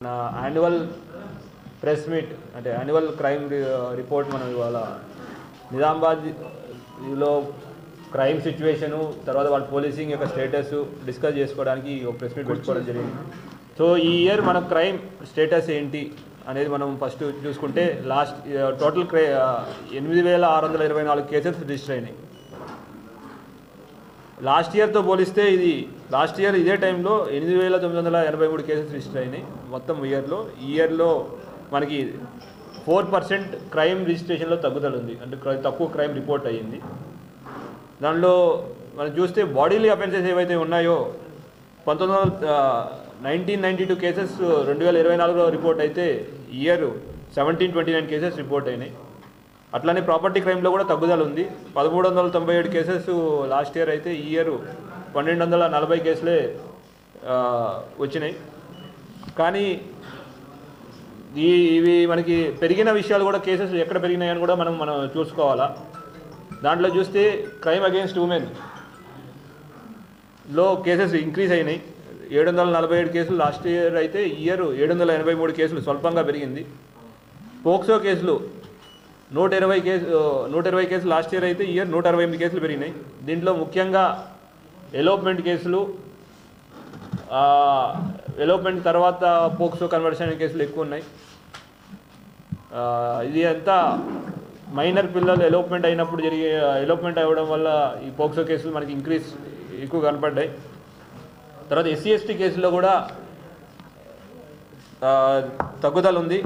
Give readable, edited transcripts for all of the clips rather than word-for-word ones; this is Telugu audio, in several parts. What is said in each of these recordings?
నా యాన్యువల్ ప్రెస్ మీట్ అంటే యాన్యువల్ క్రైమ్ రిపోర్ట్ మనం ఇవాళ నిజామాబాద్లో క్రైమ్ సిచ్యువేషను తర్వాత వాళ్ళ పోలీసింగ్ యొక్క స్టేటస్ డిస్కస్ చేసుకోవడానికి ఒక ప్రెస్ మీట్ పెట్టుకోవడం జరిగింది. సో ఈ ఇయర్ మన క్రైమ్ స్టేటస్ ఏంటి అనేది మనం ఫస్ట్ చూసుకుంటే టోటల్ 8,624 కేసెస్ రిజిస్టర్ అయినాయి. లాస్ట్ ఇయర్తో పోలిస్తే లాస్ట్ ఇయర్ ఇదే టైంలో 8,983 కేసెస్ రిజిస్టర్ అయినాయి మొత్తం ఇయర్లో. ఈ ఇయర్లో మనకి 4% క్రైమ్ రిజిస్ట్రేషన్లో తగ్గుదల ఉంది, అంటే తక్కువ క్రైమ్ రిపోర్ట్ అయ్యింది. దానిలో మనం చూస్తే బాడీలీ అఫెన్సెస్ ఏవైతే ఉన్నాయో 1992 కేసెస్ 2024లో రిపోర్ట్ అయితే ఇయర్ 1729 కేసెస్ రిపోర్ట్ అయినాయి. అట్లానే ప్రాపర్టీ క్రైమ్లో కూడా తగ్గుదల ఉంది. 1397 కేసెస్ లాస్ట్ ఇయర్ అయితే ఈ ఇయర్ 1240 కేసులే వచ్చినాయి. కానీ ఇవి మనకి పెరిగిన విషయాలు కూడా కేసెస్ ఎక్కడ పెరిగినాయని కూడా మనం చూసుకోవాలా. దాంట్లో చూస్తే క్రైమ్ అగెయిన్స్ట్ ఉమెన్లో కేసెస్ ఇంక్రీజ్ అయినాయి. 747 కేసులు లాస్ట్ ఇయర్ అయితే ఈ ఇయర్ 783 కేసులు స్వల్పంగా పెరిగింది. పోక్సో కేసులు 120 కేసులు లాస్ట్ ఇయర్ అయితే ఈ ఇయర్ 168 కేసులు పెరిగినాయి. దీంట్లో ముఖ్యంగా ఎలోప్మెంట్ కేసులు, ఎలోప్మెంట్ తర్వాత పోక్సో కన్వర్షన్ కేసులు ఎక్కువ ఉన్నాయి. ఇది అంతా మైనర్ పిల్లలు ఎలోప్మెంట్ అయినప్పుడు ఎలోప్మెంట్ అవ్వడం వల్ల ఈ పోక్సో కేసులు మనకి ఎక్కువ కనపడ్డాయి. తర్వాత SC/ST కేసుల్లో కూడా తగ్గుదల ఉంది.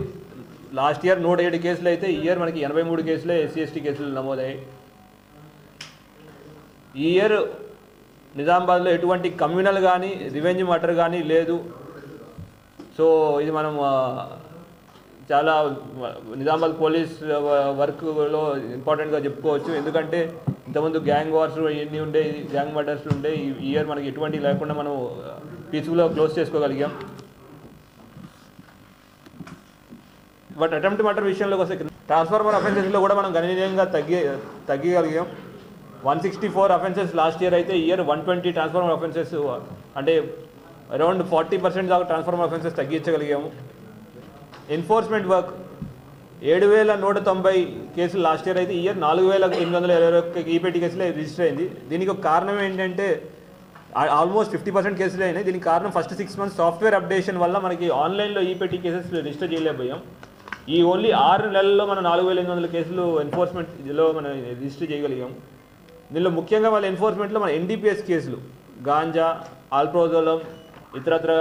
లాస్ట్ ఇయర్ 107 కేసులు అయితే ఈ ఇయర్ మనకి 83 కేసులే SC/ST కేసులు నమోదయ్యాయి. ఈ ఇయర్ నిజామాబాద్లో ఎటువంటి కమ్యూనల్ కానీ రివెంజ్ మర్డర్ కానీ లేదు. సో ఇది మనం చాలా నిజామాబాద్ పోలీస్ వర్క్లో ఇంపార్టెంట్గా చెప్పుకోవచ్చు. ఎందుకంటే ఇంతకుముందు గ్యాంగ్ వార్స్ ఎన్ని ఉండే, గ్యాంగ్ మర్డర్స్ ఉండే, ఈ ఇయర్ మనకి ఎటువంటి లేకుండా మనం పీస్ఫుల్గా క్లోజ్ చేసుకోగలిగాం. బట్ అటెంప్ట్ మర్డర్ విషయంలోకి వస్తే ట్రాన్స్ఫార్మర్ అఫెన్సెస్లో కూడా మనం గణనీయంగా తగ్గగలిగాం. 164 అఫెన్సెస్ లాస్ట్ ఇయర్ అయితే ఈ ఇయర్ 120 ట్రాన్స్ఫార్మర్ అఫెన్సెస్, అంటే అరౌండ్ 40% దాకా ట్రాన్స్ఫార్మర్ అఫెన్సెస్ తగ్గించగలిగాము. ఎన్ఫోర్స్మెంట్ వర్క్ 7,190 కేసులు లాస్ట్ ఇయర్ అయితే ఈ ఇయర్ 4,821 ఈపీటీ కేసులే రిజిస్టర్ అయింది. దీనికి ఒక కారణం ఏంటంటే ఆల్మోస్ట్ 50% కేసులే అయినాయి. దీనికి కారణం ఫస్ట్ 6 months సాఫ్ట్వేర్ అప్డేషన్ వల్ల మనకి ఆన్లైన్లో ఈపీటీ కేసెస్ రిజిస్టర్ చేయలేకపోయాం. ఈ ఓన్లీ 6 నెలల్లో మనం 4,800 కేసులు ఎన్ఫోర్స్మెంట్లో మనం రిజిస్టర్ చేయగలిగాం. దీనిలో ముఖ్యంగా వాళ్ళ ఎన్ఫోర్స్మెంట్లో మన NDPS కేసులు, గాంజా, ఆల్ప్రోజోలం, ఇతరత్ర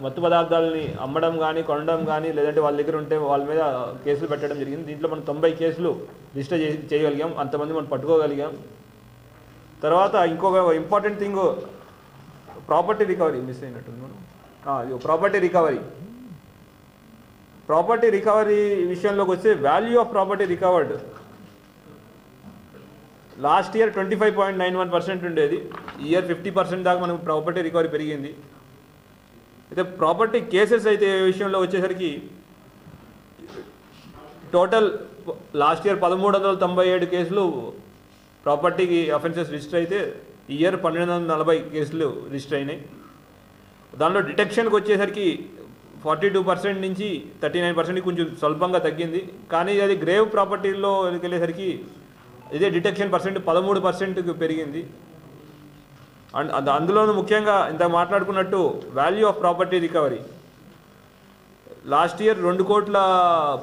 మత్తు పదార్థాలని అమ్మడం కానీ కొనడం కానీ లేదంటే వాళ్ళ దగ్గర ఉంటే వాళ్ళ మీద కేసులు పెట్టడం జరిగింది. దీంట్లో మనం 90 కేసులు రిజిస్టర్ చేయగలిగాం. అంతమంది మనం పట్టుకోగలిగాం. తర్వాత ఇంకొక important thing property recovery miss అయినట్టుంది మనం. ప్రాపర్టీ రికవరీ విషయంలోకి వస్తే value of property recovered last year 25.91% ఉండేది. ఈ ఇయర్ 50% దాకా మనకు ప్రాపర్టీ రికవరీ పెరిగింది. అయితే ప్రాపర్టీ కేసెస్ అయితే విషయంలో వచ్చేసరికి టోటల్ లాస్ట్ ఇయర్ 1,397 కేసులు ప్రాపర్టీకి అఫెన్సెస్ రిజిస్టర్ అయితే ఈ ఇయర్ 1,240 కేసులు రిజిస్టర్ అయినాయి. దానిలో డిటెక్షన్కి వచ్చేసరికి 42% నుంచి 39% కొంచెం స్వల్పంగా తగ్గింది. కానీ అది గ్రేవ్ ప్రాపర్టీల్లో వెళ్ళేసరికి ఇదే డిటెక్షన్ పర్సెంట్ 13%కి పెరిగింది. అండ్ అందులోనూ ముఖ్యంగా ఇంత మాట్లాడుకున్నట్టు value of property recovery last year 2 కోట్ల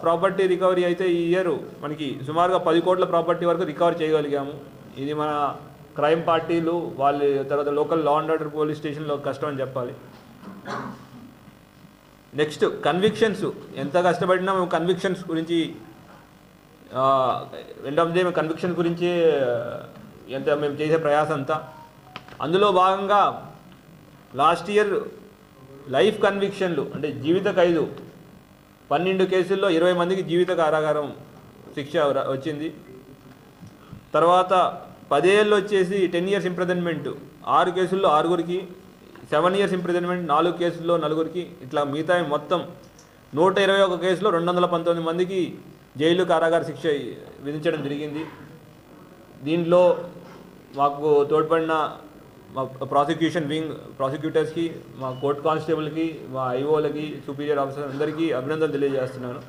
ప్రాపర్టీ రికవరీ అయితే ఈ ఇయర్ మనకి సుమారుగా 10 కోట్ల ప్రాపర్టీ వరకు రికవర్ చేయగలిగాము. ఇది మన క్రైమ్ పార్టీలు వాళ్ళ తర్వాత local law and order police స్టేషన్లో కష్టం అని చెప్పాలి. Next convictions. ఎంత కష్టపడినా మేము కన్విక్షన్స్ గురించి ఎండ్ ఆఫ్ డే కన్విక్షన్స్ గురించి ఎంత మేము చేసే ప్రయాసం అంతా. అందులో భాగంగా లాస్ట్ ఇయర్ లైఫ్ కన్విక్షన్లు అంటే జీవిత ఖైదు 12 కేసుల్లో 20 మందికి జీవిత కారాగారం శిక్ష వచ్చింది. తర్వాత 10 ఏళ్ళు వచ్చేసి 10 years ఇంప్రిజన్మెంట్ 6 కేసుల్లో 6గురికి, 7 years ఇంప్రిజన్మెంట్ 4 కేసుల్లో 4గురికి, ఇట్లా మిగతా మొత్తం 121 కేసులో 219 మందికి జైలు కారాగార శిక్ష విధించడం జరిగింది. దీనిలో మాకు తోడ్పడిన మా ప్రాసిక్యూషన్ వింగ్ ప్రాసిక్యూటర్స్కి, మా కోర్ట్ కానిస్టేబుల్కి, మా ఐఓలకి, సుపీరియర్ ఆఫీసర్ అందరికీ అభినందనలు తెలియజేస్తున్నాను.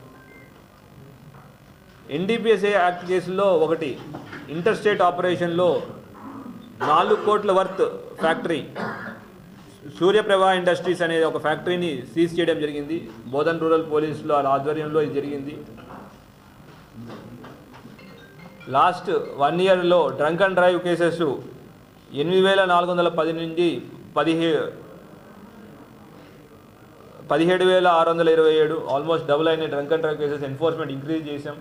ఎన్డీపీఎస్ఏ యాక్ట్ కేసుల్లో ఒకటి, ఇంటర్ స్టేట్ ఆపరేషన్లో 4 కోట్ల వర్త్ ఫ్యాక్టరీ సూర్యప్రభ ఇండస్ట్రీస్ అనే ఒక ఫ్యాక్టరీని సీజ్ చేయడం జరిగింది. బోధన్ రూరల్ పోలీసులు వాళ్ళ ఆధ్వర్యంలో ఇది జరిగింది. లాస్ట్ 1 ఇయర్లో డ్రంక్ అండ్ డ్రైవ్ కేసెస్ 8,410 నుండి 17,627, ఆల్మోస్ట్ డబుల్ అయిన drunk and drive cases enforcement increase చేసాం.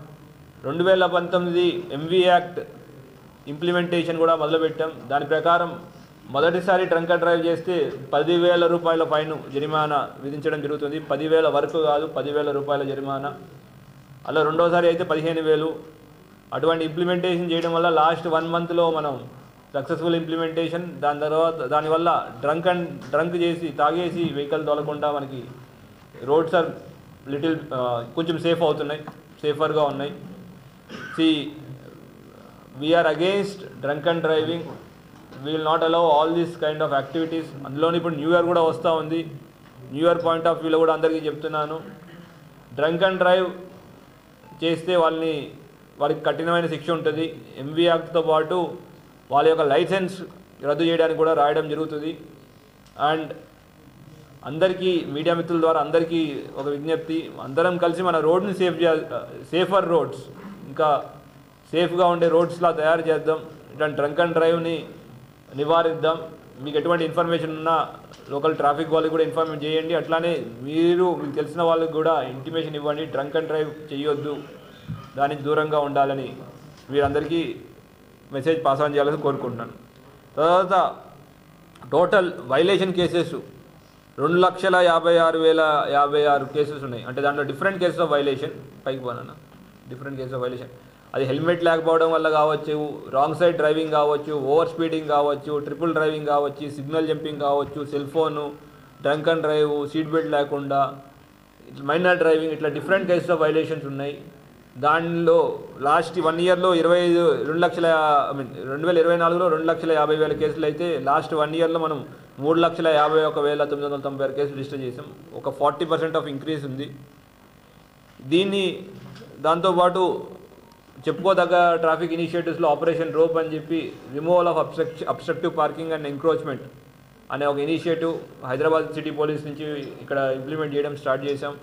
2019 ఎంవీ యాక్ట్ ఇంప్లిమెంటేషన్ కూడా మొదలుపెట్టాం. దాని ప్రకారం మొదటిసారి డ్రంక్ అండ్ డ్రైవ్ చేస్తే 10,000 రూపాయల ఫైన్ జరిమానా విధించడం జరుగుతుంది. 10,000 వరకు కాదు, 10,000 రూపాయల జరిమానా. అలా రెండోసారి అయితే 15,000. అటువంటి ఇంప్లిమెంటేషన్ చేయడం వల్ల లాస్ట్ 1 మంత్లో మనం సక్సెస్ఫుల్ ఇంప్లిమెంటేషన్. దానివల్ల డ్రంక్ చేసి తాగేసి వెహికల్ తోలకుండా మనకి రోడ్స్ ఆర్ లిటిల్ కొంచెం సేఫర్గా ఉన్నాయి. We are against drunk and driving. We will not allow all these kind of activities. అందులోని ఇప్పుడు న్యూ ఇయర్ కూడా వస్తూ ఉంది. న్యూ ఇయర్ పాయింట్ ఆఫ్ వ్యూలో కూడా అందరికీ చెప్తున్నాను, డ్రంక్ అండ్ డ్రైవ్ చేస్తే వారికి కఠినమైన శిక్ష ఉంటుంది. ఎంవీ యాక్ట్తో పాటు వాళ్ళ యొక్క లైసెన్స్ రద్దు చేయడానికి కూడా రాయడం జరుగుతుంది. అండ్ అందరికీ మీడియా మిత్రుల ద్వారా అందరికీ ఒక విజ్ఞప్తి, అందరం కలిసి మన రోడ్ని సేఫర్ రోడ్స్, ఇంకా సేఫ్గా ఉండే రోడ్స్లా తయారు చేద్దాం. ఇట్లాంటి డ్రంక్ అండ్ డ్రైవ్ని నివారిద్దాం. మీకు ఎటువంటి ఇన్ఫర్మేషన్ ఉన్నా లోకల్ ట్రాఫిక్ వాళ్ళకి కూడా ఇన్ఫర్మేషన్ చేయండి. అట్లానే మీకు తెలిసిన వాళ్ళకి కూడా ఇంటిమేషన్ ఇవ్వండి, డ్రంక్ అండ్ డ్రైవ్ చేయొద్దు, దానికి దూరంగా ఉండాలని వీరందరికీ మెసేజ్ పాస్ ఆన్ చేయాలని కోరుకుంటున్నాను. తర్వాత టోటల్ వైలేషన్ కేసెస్ 2,56,056 కేసెస్ ఉన్నాయి. అంటే దాంట్లో డిఫరెంట్ కేసెస్ ఆఫ్ వైలేషన్, పైకి పోనా డిఫరెంట్ కేసెస్ ఆఫ్ వైలేషన్, అది హెల్మెట్ లేకపోవడం వల్ల కావచ్చు, రాంగ్ సైడ్ డ్రైవింగ్ కావచ్చు, ఓవర్ స్పీడింగ్ కావచ్చు, ట్రిపుల్ డ్రైవింగ్ కావచ్చు, సిగ్నల్ జంపింగ్ కావచ్చు, cell phone, drunk and drive, seat belt లేకుండా, మైనర్ డ్రైవింగ్, ఇట్లా డిఫరెంట్ కేసెస్ ఆఫ్ వైలేషన్స్ ఉన్నాయి. దానిలో లాస్ట్ 1 ఇయర్లో 2024లో 2,50,000 కేసులు అయితే లాస్ట్ 1 ఇయర్లో మనం 3,51,996 కేసులు రిజిస్టర్ చేసాం. ఒక 40% ఆఫ్ ఇంక్రీజ్ ఉంది. దాంతోపాటు చెప్పుకోదగ్గ ట్రాఫిక్ ఇనిషియేటివ్స్లో ఆపరేషన్ రోప్ అని చెప్పి removal of obstructive parking and encroachment అనే ఒక ఇనిషియేటివ్ హైదరాబాద్ సిటీ పోలీస్ నుంచి ఇక్కడ ఇంప్లిమెంట్ చేయడం స్టార్ట్ చేసాం.